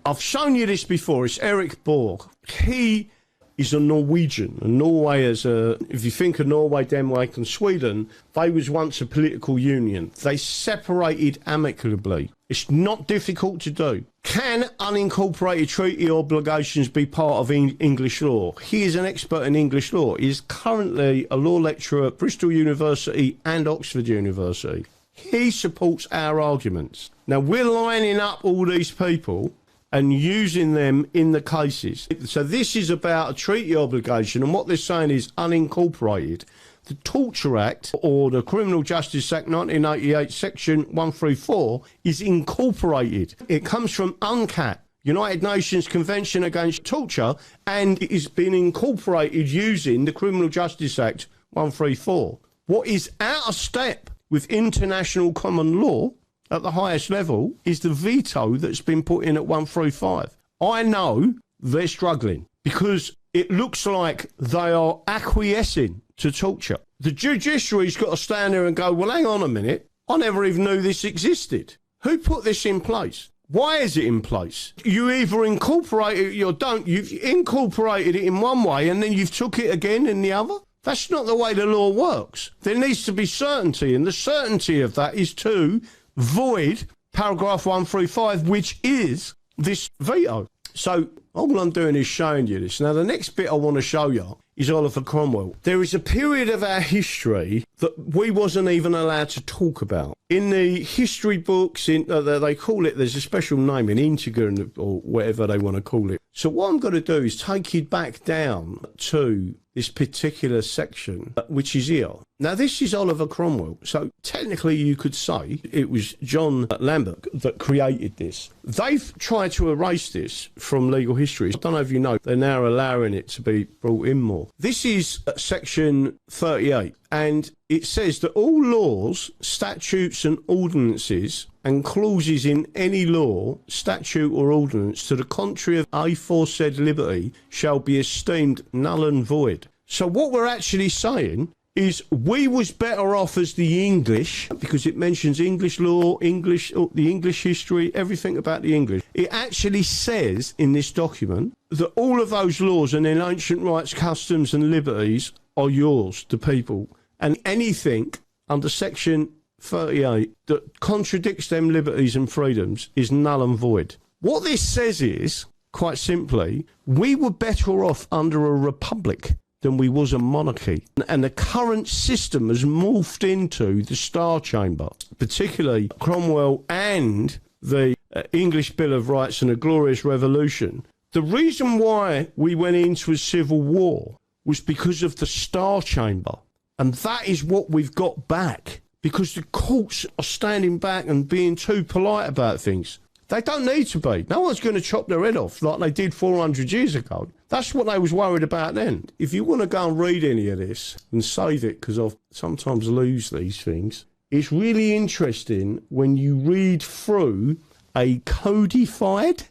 I've shown you this before. It's Erik Borg. He is a Norwegian. And Norway if you think of Norway, Denmark and Sweden, they was once a political union. They separated amicably. It's not difficult to do. Can unincorporated treaty obligations be part of English law? He is an expert in English law. He is currently a law lecturer at Bristol University and Oxford University. He supports our arguments. Now, we're lining up all these people and using them in the cases. So this is about a treaty obligation, and what they're saying is unincorporated. The Torture Act, or the Criminal Justice Act 1988, Section 134, is incorporated. It comes from UNCAT, United Nations Convention Against Torture, and it has been incorporated using the Criminal Justice Act 134. What is out of step with international common law at the highest level is the veto that's been put in at 135. I know they're struggling because it looks like they are acquiescing to torture. The judiciary's got to stand there and go, well, hang on a minute, I never even knew this existed. Who put this in place? Why is it in place? You either incorporate it or don't. You've incorporated it in one way and then you've took it again in the other. That's not the way the law works. There needs to be certainty, and the certainty of that is to void paragraph 135, which is this veto. So all I'm doing is showing you this. Now, the next bit I want to show you is Oliver Cromwell. There is a period of our history that we wasn't even allowed to talk about. In the history books, they call it, there's a special name, an integer or whatever they want to call it. So what I'm going to do is take you back down to this particular section, which is here. Now, this is Oliver Cromwell. So technically you could say it was John Lambert that created this. They've tried to erase this from legal history. I don't know if you know, they're now allowing it to be brought in more. This is section 38, and it says that all laws, statutes and ordinances and clauses in any law, statute or ordinance to the contrary of aforesaid liberty shall be esteemed null and void. So what we're actually saying is we was better off as the English, because it mentions English law, the English history, everything about the English. It actually says in this document that all of those laws and their ancient rights, customs and liberties are yours, the people. And anything under section 38 that contradicts them liberties and freedoms is null and void. What this says is, quite simply, we were better off under a republic than we was a monarchy. And the current system has morphed into the Star Chamber, particularly Cromwell and the English Bill of Rights and the Glorious Revolution. The reason why we went into a civil war was because of the Star Chamber. And that is what we've got back, because the courts are standing back and being too polite about things. They don't need to be. No one's going to chop their head off like they did 400 years ago. That's what they was worried about then. If you want to go and read any of this and save it, because I sometimes lose these things, it's really interesting when you read through a codified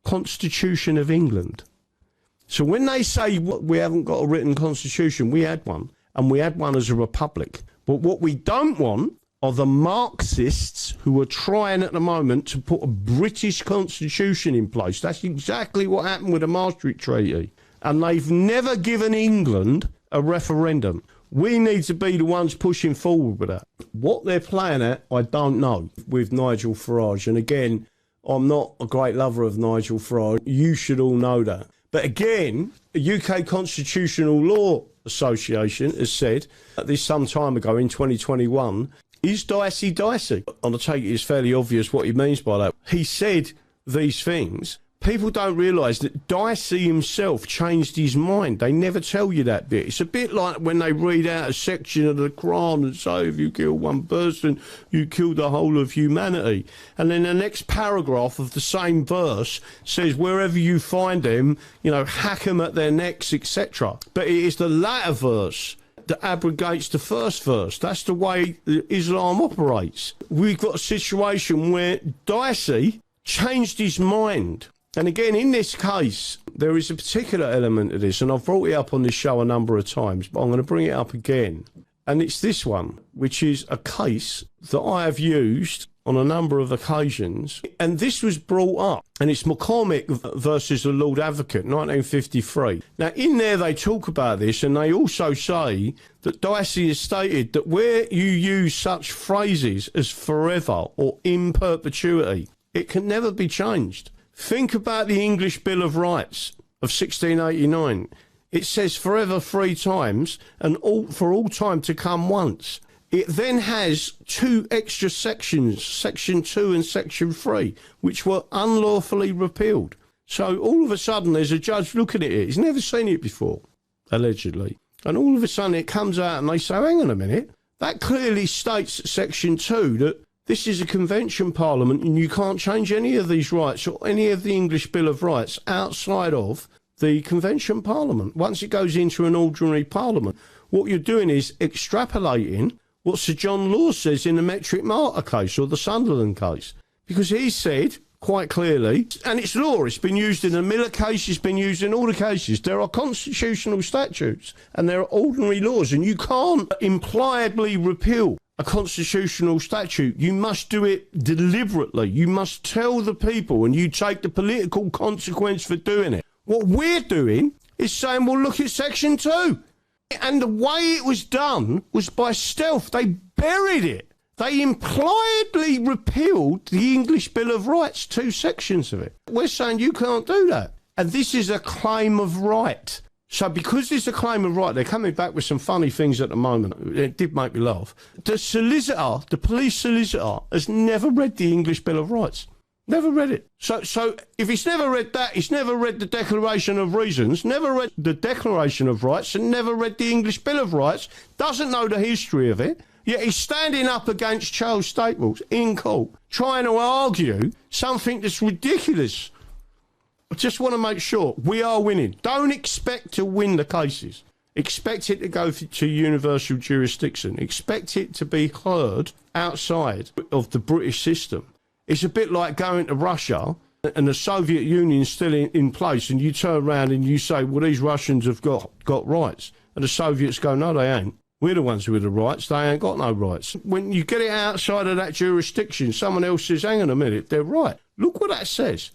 Constitution of England. So when they say we haven't got a written constitution, we had one, and we had one as a republic. But what we don't want are the Marxists who are trying at the moment to put a British constitution in place. That's exactly what happened with the Maastricht Treaty. And they've never given England a referendum. We need to be the ones pushing forward with that. What they're playing at, I don't know, with Nigel Farage. And again, I'm not a great lover of Nigel Farage. You should all know that. But again, the UK Constitutional Law Association has said this some time ago in 2021, is Dicey Dicey? And I take it it's fairly obvious what he means by that. He said these things. People don't realise that Dicey himself changed his mind. They never tell you that bit. It's a bit like when they read out a section of the Quran and say, if you kill one person, you kill the whole of humanity. And then the next paragraph of the same verse says, wherever you find them, hack them at their necks, etc. But it is the latter verse that abrogates the first verse. That's the way Islam operates. We've got a situation where Dicey changed his mind. And again, in this case, there is a particular element of this, and I've brought it up on this show a number of times, but I'm going to bring it up again. And it's this one, which is a case that I have used on a number of occasions. And this was brought up, and it's McCormick versus the Lord Advocate, 1953. Now, in there they talk about this, and they also say that Dicey has stated that where you use such phrases as forever or in perpetuity, it can never be changed. Think about the English Bill of Rights of 1689. It says forever 3 times and for all time to come once. It then has 2 extra sections, Section 2 and Section 3, which were unlawfully repealed. So all of a sudden there's a judge looking at it. He's never seen it before, allegedly. And all of a sudden it comes out and they say, hang on a minute, that clearly states Section 2 that this is a convention parliament and you can't change any of these rights or any of the English Bill of Rights outside of the convention parliament. Once it goes into an ordinary parliament, what you're doing is extrapolating what Sir John Law says in the Metric Martyr case or the Sunderland case. Because he said quite clearly, and it's law, it's been used in the Miller case, it's been used in all the cases, there are constitutional statutes and there are ordinary laws, and you can't impliedly repeal a constitutional statute. You must do it deliberately. You must tell the people, and you take the political consequence for doing it. What we're doing is saying, well, look at Section 2. And the way it was done was by stealth. They buried it. They impliedly repealed the English Bill of Rights, 2 sections of it. We're saying you can't do that. And this is a claim of right. So because it's a claim of right, they're coming back with some funny things at the moment. It did make me laugh. The solicitor, the police solicitor, has never read the English Bill of Rights. Never read it. So if he's never read that, he's never read the Declaration of Reasons, never read the Declaration of Rights, and never read the English Bill of Rights, doesn't know the history of it, yet he's standing up against Charles Staples in court, trying to argue something that's ridiculous. I just want to make sure we are winning. Don't expect to win the cases. Expect it to go to universal jurisdiction. Expect it to be heard outside of the British system. It's a bit like going to Russia and the Soviet Union's still in place, and you turn around and you say, well, these Russians have got rights. And the Soviets go, no, they ain't. We're the ones with the rights. They ain't got no rights. When you get it outside of that jurisdiction, someone else says, hang on a minute, they're right. Look what that says.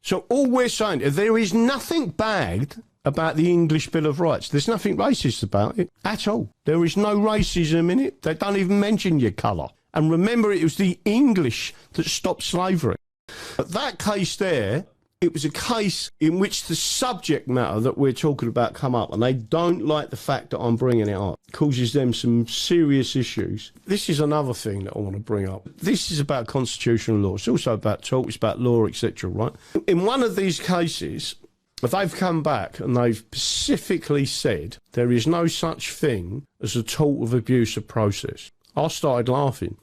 So all we're saying is there is nothing bagged about the English Bill of Rights. There's nothing racist about it at all. There is no racism in it. They don't even mention your colour. And remember, it was the English that stopped slavery. But that case there, it was a case in which the subject matter that we're talking about come up, and they don't like the fact that I'm bringing it up. It causes them some serious issues. This is another thing that I want to bring up. This is about constitutional law. It's also about tort, it's about law, etc., right? In one of these cases, they've come back and they've specifically said there is no such thing as a tort of abuse of process. I started laughing.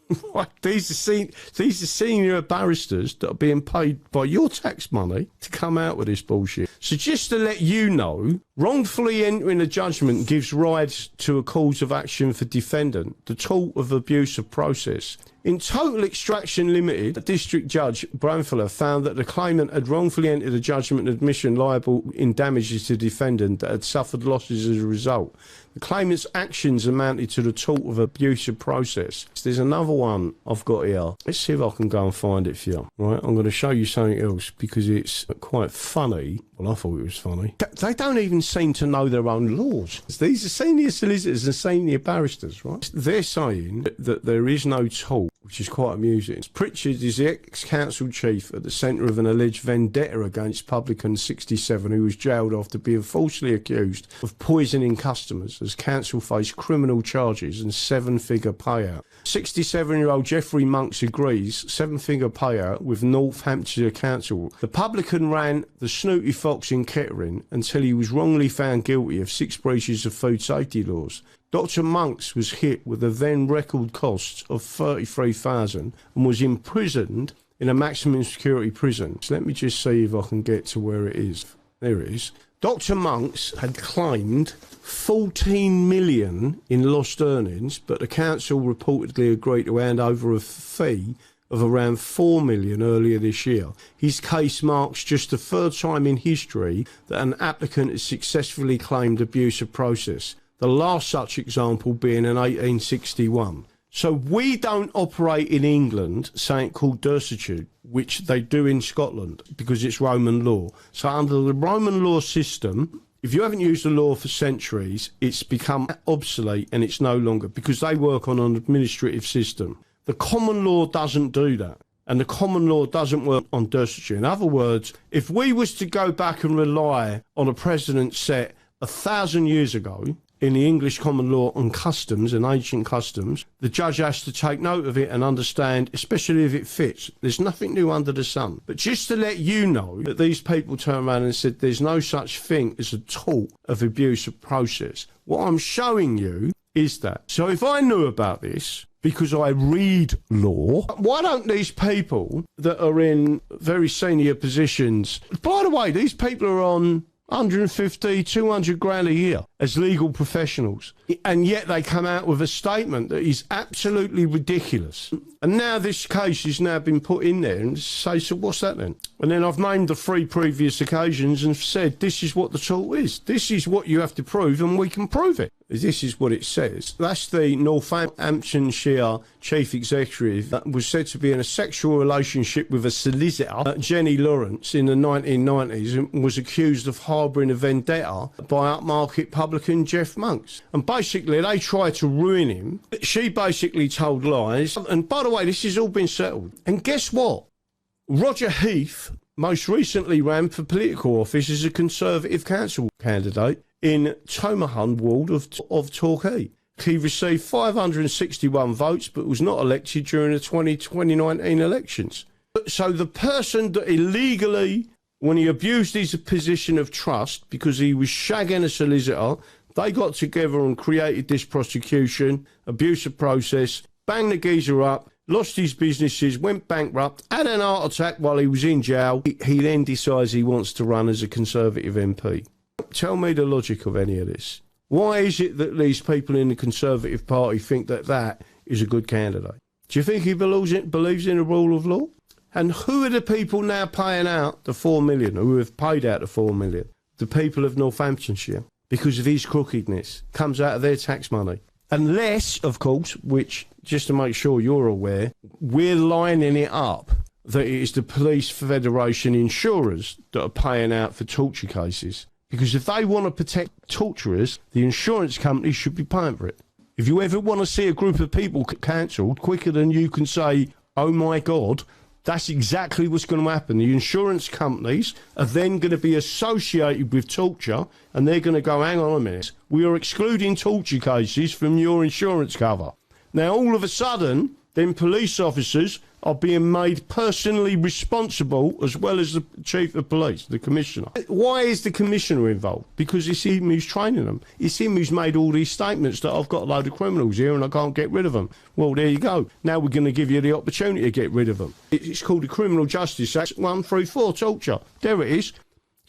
These are senior barristers that are being paid by your tax money to come out with this bullshit. So just to let you know, wrongfully entering a judgment gives rise to a cause of action for defendant, the tort of abuse of process. In Total Extraction Limited, District Judge Granville found that the claimant had wrongfully entered a judgment admission liable in damages to defendant that had suffered losses as a result. The claimant's actions amounted to the tort of abuse of process. There's another one I've got here. Let's see if I can go and find it for you. Right, I'm going to show you something else because it's quite funny. Well, I thought it was funny. They don't even seem to know their own laws. These are senior solicitors and senior barristers, right? They're saying that there is no tort, which is quite amusing. Pritchard is the ex-council chief at the centre of an alleged vendetta against publican 67 who was jailed after being falsely accused of poisoning customers as council faced criminal charges and 7-figure payout. 67-year-old Geoffrey Monks agrees, 7-figure payout with North Hampshire Council. The publican ran the Snooty Fox in Kettering until he was wrongly found guilty of 6 breaches of food safety laws. Dr. Monks was hit with a then record cost of $33,000 and was imprisoned in a maximum security prison. So let me just see if I can get to where it is. There it is. Dr. Monks had claimed $14 million in lost earnings, but the council reportedly agreed to hand over a fee of around $4 million earlier this year. His case marks just the 3rd time in history that an applicant has successfully claimed abuse of process. The last such example being in 1861. So we don't operate in England something called Dicey, which they do in Scotland because it's Roman law. So under the Roman law system, if you haven't used the law for centuries, it's become obsolete and it's no longer, because they work on an administrative system. The common law doesn't do that. And the common law doesn't work on Dicey. In other words, if we was to go back and rely on a precedent set 1,000 years ago in the English common law on customs and ancient customs, the judge has to take note of it and understand, especially if it fits. There's nothing new under the sun. But just to let you know that these people turn around and said there's no such thing as a tort of abuse of process. What I'm showing you is that. So if I knew about this, because I read law, why don't these people that are in very senior positions, by the way, these people are on 150, 200 grand a year as legal professionals, and yet they come out with a statement that is absolutely ridiculous. And now this case has now been put in there and say, so what's that then? And then I've named the 3 previous occasions and said, this is what the tort is. This is what you have to prove, and we can prove it. This is what it says. That's the Northamptonshire chief executive that was said to be in a sexual relationship with a solicitor, Jenny Lawrence, in the 1990s, and was accused of harbouring a vendetta by upmarket publican Jeff Monks. And basically, they tried to ruin him. She basically told lies. And by the way, this has all been settled. And guess what? Roger Heath most recently ran for political office as a Conservative council candidate in Tomahun ward of Torquay. He received 561 votes but was not elected during the 2019 elections. So the person that illegally, when he abused his position of trust because he was shagging a solicitor, they got together and created this prosecution, abuse of process, banged the geezer up, lost his businesses, went bankrupt, had an heart attack while he was in jail. He then decides he wants to run as a Conservative MP. Tell me the logic of any of this. Why is it that these people in the Conservative Party think that that is a good candidate? Do you think he believes in the rule of law? And who are the people now paying out the 4 million, who have paid out the 4 million? The people of Northamptonshire, because of his crookedness, comes out of their tax money. Unless, of course, which, just to make sure you're aware, we're lining it up that it is the Police Federation insurers that are paying out for torture cases. Because if they want to protect torturers, the insurance companies should be paying for it. If you ever want to see a group of people cancelled quicker than you can say, oh my God, that's exactly what's going to happen. The insurance companies are then going to be associated with torture, and they're going to go, hang on a minute, we are excluding torture cases from your insurance cover. Now, all of a sudden, then police officers are being made personally responsible, as well as the chief of police, the commissioner. Why is the commissioner involved? Because it's him who's training them. It's him who's made all these statements that I've got a load of criminals here and I can't get rid of them. Well, there you go. Now we're going to give you the opportunity to get rid of them. It's called the Criminal Justice Act 134, torture. There it is.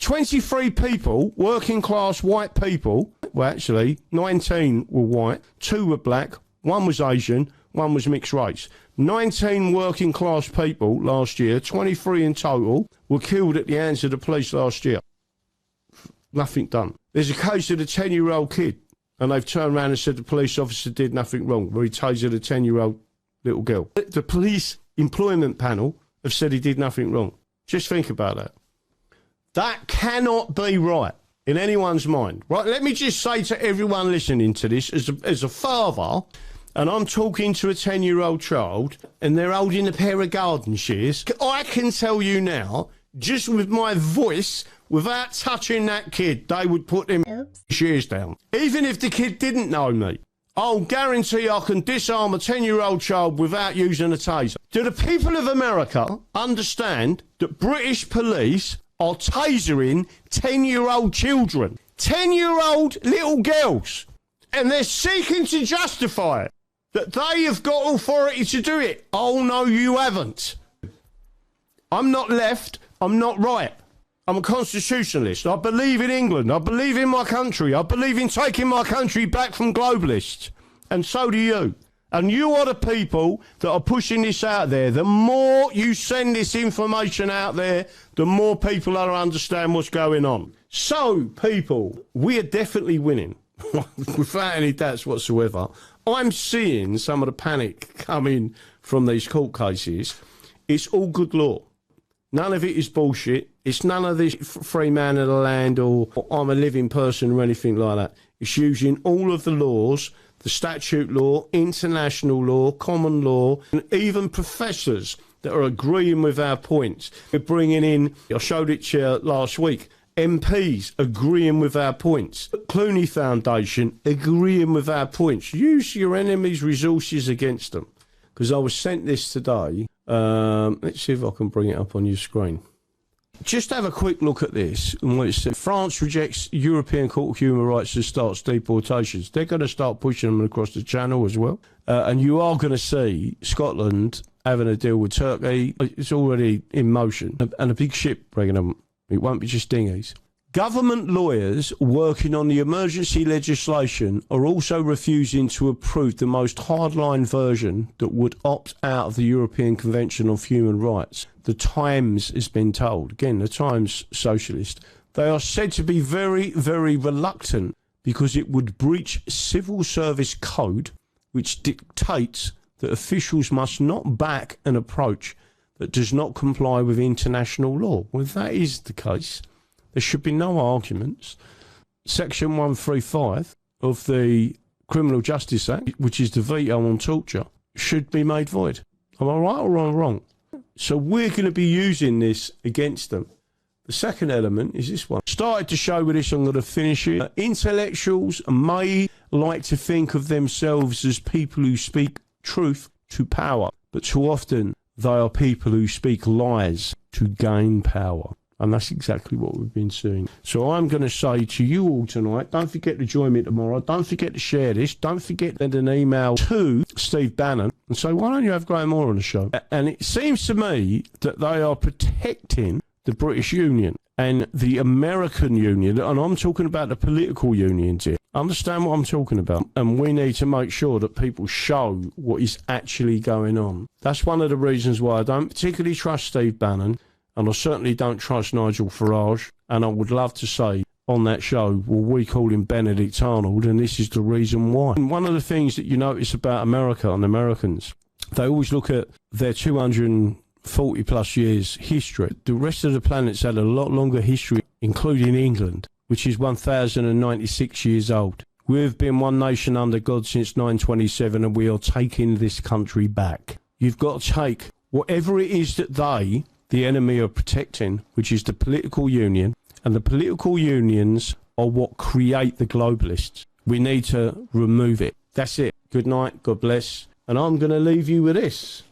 23 people, working class white people, well actually 19 were white, 2 were black, 1 was Asian, 1 was mixed race. 19 working class people last year, 23 in total, were killed at the hands of the police last year. Nothing done. There's a case of a 10-year-old kid, and they've turned around and said the police officer did nothing wrong, where he tasered a 10-year-old little girl. The police employment panel have said he did nothing wrong. Just think about that. That cannot be right in anyone's mind. Right? Let me just say to everyone listening to this, as a father, and I'm talking to a 10-year-old child, and they're holding a pair of garden shears, I can tell you now, just with my voice, without touching that kid, they would put them shears down. Even if the kid didn't know me, I'll guarantee I can disarm a 10-year-old child without using a taser. Do the people of America understand that British police are tasering 10-year-old children? 10-year-old little girls. And they're seeking to justify it. That they have got authority to do it. Oh, no, you haven't. I'm not left. I'm not right. I'm a constitutionalist. I believe in England. I believe in my country. I believe in taking my country back from globalists. And so do you. And you are the people that are pushing this out there. The more you send this information out there, the more people will understand what's going on. So, people, we are definitely winning. without any doubts whatsoever. I'm seeing some of the panic coming from these court cases. It's all good law. None of it is bullshit. It's none of this free man of the land or I'm a living person or anything like that. It's using all of the laws, the statute law, international law, common law, and even professors that are agreeing with our points. We're bringing in, I showed it to you last week, MPs agreeing with our points. Clooney Foundation agreeing with our points. Use your enemy's resources against them. Because I was sent this today. Let's see if I can bring it up on your screen. Just have a quick look at this and what it says. France rejects European Court of Human Rights and starts deportations. They're going to start pushing them across the channel as well. And you are going to see Scotland having a deal with Turkey. It's already in motion. And a big ship bringing them. It won't be just dinghies. Government lawyers working on the emergency legislation are also refusing to approve the most hardline version that would opt out of the European Convention of Human Rights. The Times has been told, again, the Times socialist, they are said to be very, very reluctant because it would breach civil service code, which dictates that officials must not back an approach that does not comply with international law. Well, if that is the case, there should be no arguments. Section 135 of the Criminal Justice Act, which is the veto on torture, should be made void. Am I right or am I wrong? So we're going to be using this against them. The second element is this one. Started to show with this, I'm going to finish it. Intellectuals may like to think of themselves as people who speak truth to power, but too often they are people who speak lies to gain power. And that's exactly what we've been seeing. So I'm going to say to you all tonight, don't forget to join me tomorrow. Don't forget to share this. Don't forget to send an email to Steve Bannon and say, why don't you have Graham Moore on the show? And it seems to me that they are protecting the British Union and the American Union. And I'm talking about the political unions here. Understand what I'm talking about. And we need to make sure that people show what is actually going on. That's one of the reasons why I don't particularly trust Steve Bannon. And I certainly don't trust Nigel Farage. And I would love to say on that show, well, we call him Benedict Arnold, and this is the reason why. And one of the things that you notice about America and Americans, they always look at their 240 plus years history. The rest of the planet's had a lot longer history, including England, which is 1,096 years old. We've been one nation under God since 927, and we are taking this country back. You've got to take whatever it is that they, the enemy, are protecting, which is the political union, and the political unions are what create the globalists. We need to remove it. That's it. Good night. God bless. And I'm going to leave you with this.